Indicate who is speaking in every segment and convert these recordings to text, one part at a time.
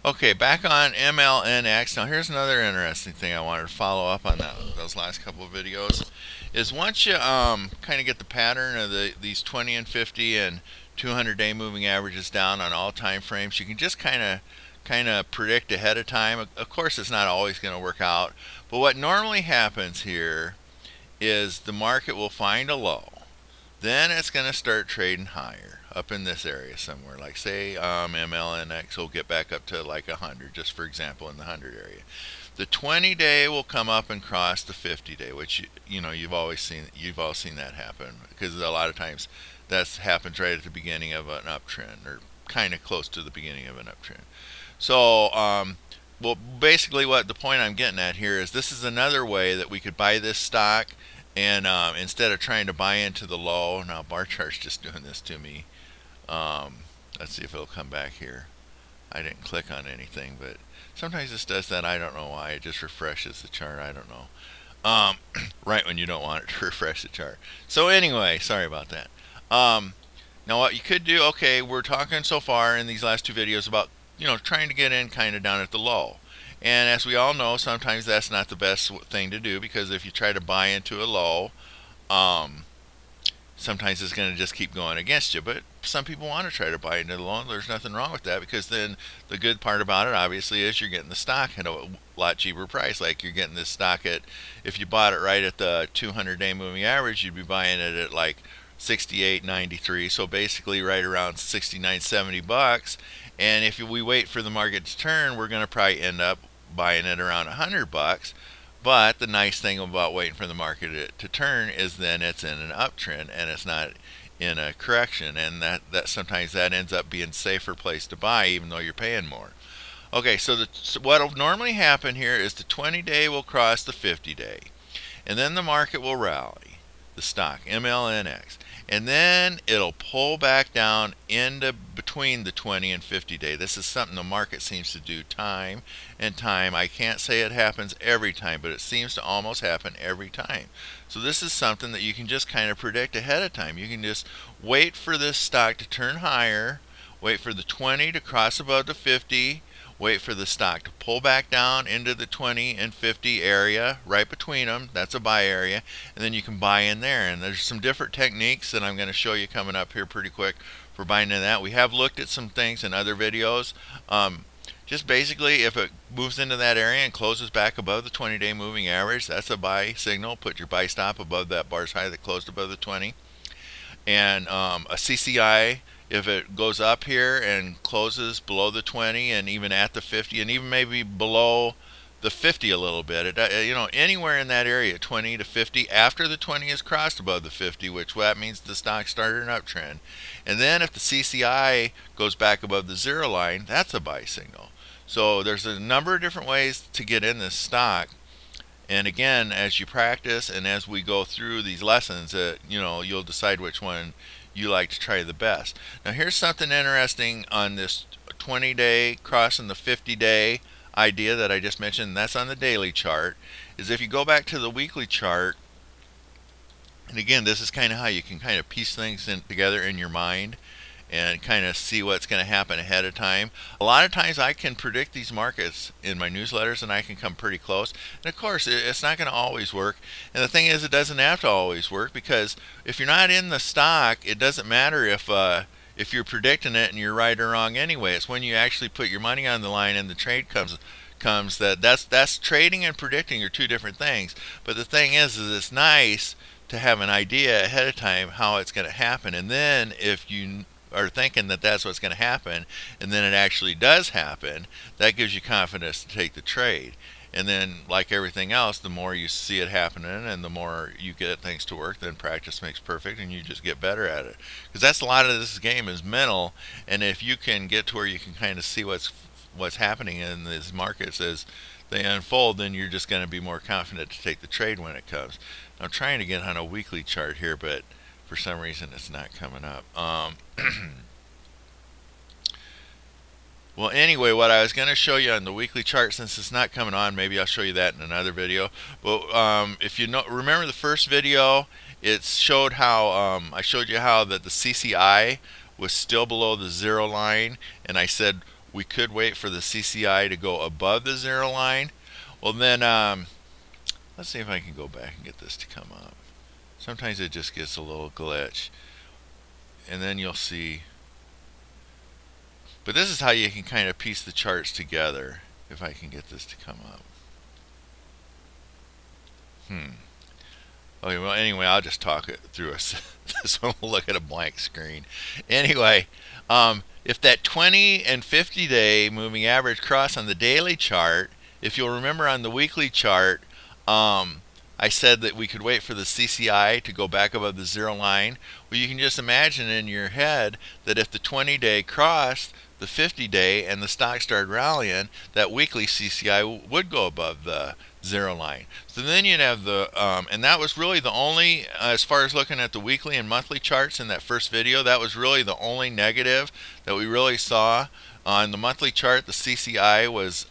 Speaker 1: Okay, back on MLNX. Now here's another interesting thing I wanted to follow up on those last couple of videos. Is once you kind of get the pattern of these 20 and 50 and 200-day moving averages down on all time frames, you can just kind of predict ahead of time. Of course, it's not always going to work out, but what normally happens here is the market will find a low. Then it's going to start trading higher up in this area somewhere. Like say MLNX will get back up to like 100, just for example, in the 100 area. The 20-day will come up and cross the 50-day, which you've all seen that happen, because a lot of times that happens right at the beginning of an uptrend, or kind of close to the beginning of an uptrend. So well, basically what the point I'm getting at here is this is another way that we could buy this stock, and instead of trying to buy into the low. Now bar chart's just doing this to me. Let's see if it'll come back here. I didn't click on anything, but sometimes this does that. I don't know why. It just refreshes the chart. I don't know. Right when you don't want it to refresh the chart. So anyway, sorry about that. Now what you could do, okay, we're talking so far in these last two videos about trying to get in kind of down at the low. And as we all know, sometimes that's not the best thing to do, because if you try to buy into a low, sometimes it's going to just keep going against you. But some people want to try to buy into the low. There's nothing wrong with that, because then the good part about it, obviously, is you're getting the stock at a lot cheaper price. Like you're getting this stock at, if you bought it right at the 200-day moving average, you'd be buying it at like 68.93. So basically right around 69, 70 bucks. And if we wait for the market to turn, we're going to probably end up buying it around 100 bucks. But the nice thing about waiting for the market to turn is then it's in an uptrend and it's not in a correction, and that sometimes that ends up being a safer place to buy, even though you're paying more. Okay, so what will normally happen here is the 20-day will cross the 50-day, and then the market will rally, the stock MLNX, and then it'll pull back down into between the 20 and 50-day. This is something the market seems to do time and time. I can't say it happens every time, but it seems to almost happen every time. So this is something that you can just kind of predict ahead of time. You can just wait for this stock to turn higher, wait for the 20 to cross above the 50, wait for the stock to pull back down into the 20 and 50 area, right between them. That's a buy area, and then you can buy in there. And there's some different techniques that I'm going to show you coming up here pretty quick for buying in that. We have looked at some things in other videos. Just basically, if it moves into that area and closes back above the 20-day moving average, that's a buy signal. Put your buy stop above that bar's high that closed above the 20. And a CCI, if it goes up here and closes below the 20 and even at the 50 and even maybe below the 50 a little bit, anywhere in that area, 20 to 50, after the 20 is crossed above the 50, which that means the stock started an uptrend. And then if the CCI goes back above the zero line, that's a buy signal. So there's a number of different ways to get in this stock. And again, as you practice and as we go through these lessons, you'll decide which one you like to try the best. Now here's something interesting on this 20-day crossing the 50-day idea that I just mentioned. That's on the daily chart. Is if you go back to the weekly chart, and again, this is kind of how you can kind of piece things together in your mind and kind of see what's going to happen ahead of time. A lot of times I can predict these markets in my newsletters, and I can come pretty close. And of course, it's not going to always work. And the thing is, it doesn't have to always work, because if you're not in the stock, it doesn't matter if you're predicting it and you're right or wrong anyway. It's when you actually put your money on the line and the trade comes that's trading and predicting are two different things. But the thing is it's nice to have an idea ahead of time how it's going to happen, and then if you are thinking that that's what's going to happen, and then it actually does happen, that gives you confidence to take the trade. And then, like everything else, the more you see it happening and the more you get things to work, then practice makes perfect, and you just get better at it. Because that's a lot of this game is mental, and if you can get to where you can kind of see what's happening in these markets as they unfold, then you're just going to be more confident to take the trade when it comes. I'm trying to get on a weekly chart here, but for some reason it's not coming up. Well, anyway, what I was going to show you on the weekly chart, since it's not coming on, maybe I'll show you that in another video. But if you remember the first video, it showed how I showed you how that the CCI was still below the zero line, and I said we could wait for the CCI to go above the zero line. Well, then let's see if I can go back and get this to come up. Sometimes it just gets a little glitch. And then you'll see. But this is how you can kind of piece the charts together. If I can get this to come up. Okay, well, anyway, I'll just talk it through this one. We'll look at a blank screen. Anyway, if that 20 and 50 day moving average cross on the daily chart, if you'll remember on the weekly chart, I said that we could wait for the CCI to go back above the zero line. Well, you can just imagine in your head that if the 20-day crossed the 50-day and the stock started rallying, that weekly CCI would go above the zero line. So then you'd have the, and that was really the only, as far as looking at the weekly and monthly charts in that first video, that was really the only negative that we really saw. On the monthly chart, the CCI was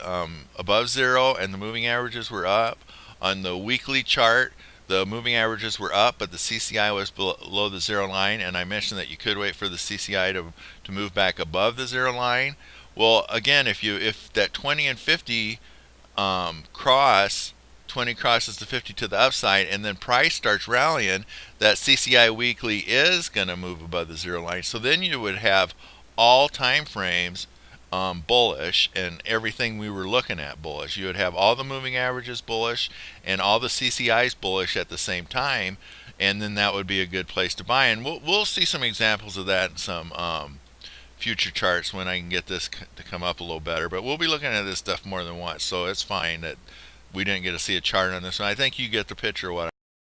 Speaker 1: above zero and the moving averages were up. On the weekly chart, the moving averages were up, but the CCI was below the zero line, and I mentioned that you could wait for the CCI to move back above the zero line. Well, again, if that 20 and 50 cross, 20 crosses the 50 to the upside, and then price starts rallying, that CCI weekly is going to move above the zero line. So then you would have all time frames bullish and everything we were looking at bullish. You would have all the moving averages bullish and all the CCIs bullish at the same time, and then that would be a good place to buy. And we'll see some examples of that in some future charts when I can get this to come up a little better. But we'll be looking at this stuff more than once, so it's fine that we didn't get to see a chart on this one. I think you get the picture of what